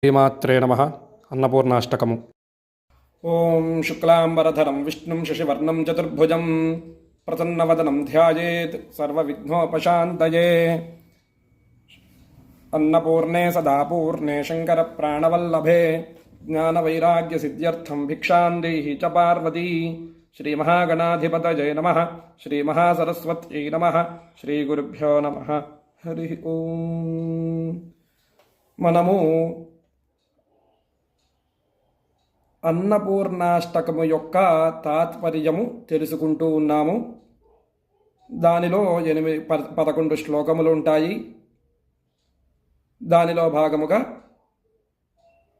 శ్రీమాత్రే నమః. అన్నపూర్ణాష్టకము. ఓం శుక్లాంబరధరం విష్ణుం శశివర్ణం చతుర్భుజం ప్రసన్నవదనం ధ్యాయేత్ సర్వవిఘ్నోపశాంతయే. అన్నపూర్ణే సదాపూర్ణే శంకర ప్రాణవల్లభే జ్ఞానవైరాగ్యసిద్ధ్యర్థం భిక్షాం దేహి చ పార్వతీ. శ్రీమహాగణాధిపతయే నమః. శ్రీమహాసరస్వత్యై నమః. శ్రీగురుభ్యో నమః. హరి ఓం. మనము అన్నపూర్ణాష్టకము యొక్క తాత్పర్యము తెలుసుకుంటూ ఉన్నాము. దానిలో 11 శ్లోకములు ఉంటాయి. దానిలో భాగముగా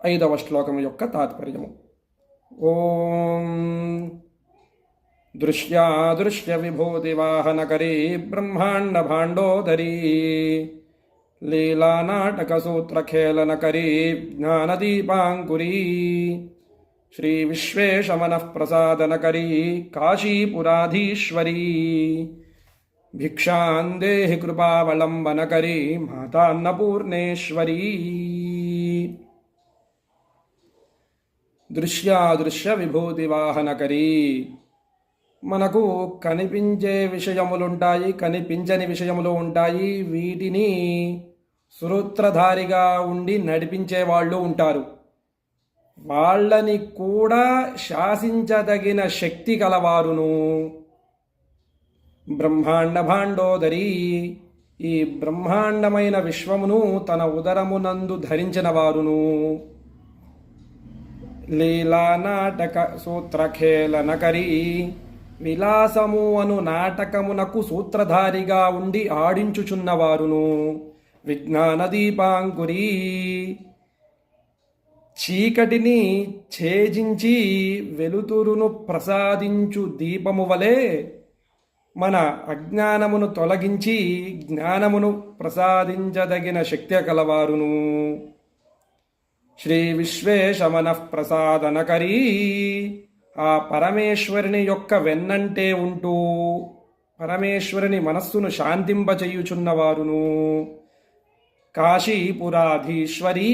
5వ శ్లోకము యొక్క తాత్పర్యము. ఓం దృశ్యాదృశ్య విభూతివాహనకరీ బ్రహ్మాండ భాండోదరీ లీలానాటకసూత్రఖేళనకరీ జ్ఞానదీపాంకురీ శ్రీ విశ్వేశమనః ప్రసాదనకరీ కాశీపురాధీశ్వరీ భిక్షాం దేహి కృపావలంబనకరీ మాతాన్నపూర్ణేశ్వరీ. దృశ్యాదృశ్య విభూతి వాహనకరీ. మనకు కనిపించే విషయములుంటాయి, కనిపించని విషయములు ఉంటాయి. వీటిని సూత్రధారిగా ఉండి నడిపించే వాళ్ళు ఉంటారు. వాళ్ళని కూడా శాసించదగిన శక్తి కలవారును. బ్రహ్మాండ భాండోదరి. ఈ బ్రహ్మాండమైన విశ్వమును తన ఉదరమునందు ధరించిన వారును. లీలా నాటక సూత్రఖేళనకరీ. విలాసము అను నాటకమునకు సూత్రధారిగా ఉండి ఆడించుచున్నవారును. విజ్ఞాన దీపాంకురీ. చీకటిని ఛేదించి వెలుతురును ప్రసాదించు దీపము వలె మన అజ్ఞానమును తొలగించి జ్ఞానమును ప్రసాదించదగిన శక్తి కలవారును. శ్రీ విశ్వేశమనః ప్రసాదనకరీ. ఆ పరమేశ్వరుని యొక్క వెన్నంటే ఉంటూ పరమేశ్వరుని మనస్సును శాంతింపచేయుచున్నవారును. కాశీపురాధీశ్వరీ.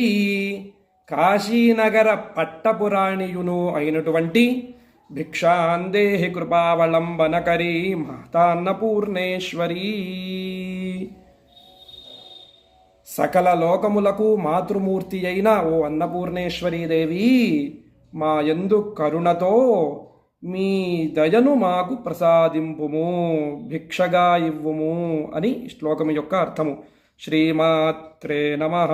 కాశీనగర పట్టపురాణియును అయినటువంటి భిక్షాం దేహి కృపావలంబనకరీ మాతాన్నపూర్ణేశ్వరీ. సకల లోకములకు మాతృమూర్తి అయిన ఓ అన్నపూర్ణేశ్వరీదేవి, మా యందు కరుణతో మీ దయను మాకు ప్రసాదింపుము, భిక్షగా ఇవ్వుము అని శ్లోకము యొక్క అర్థము. శ్రీమాత్రే నమః.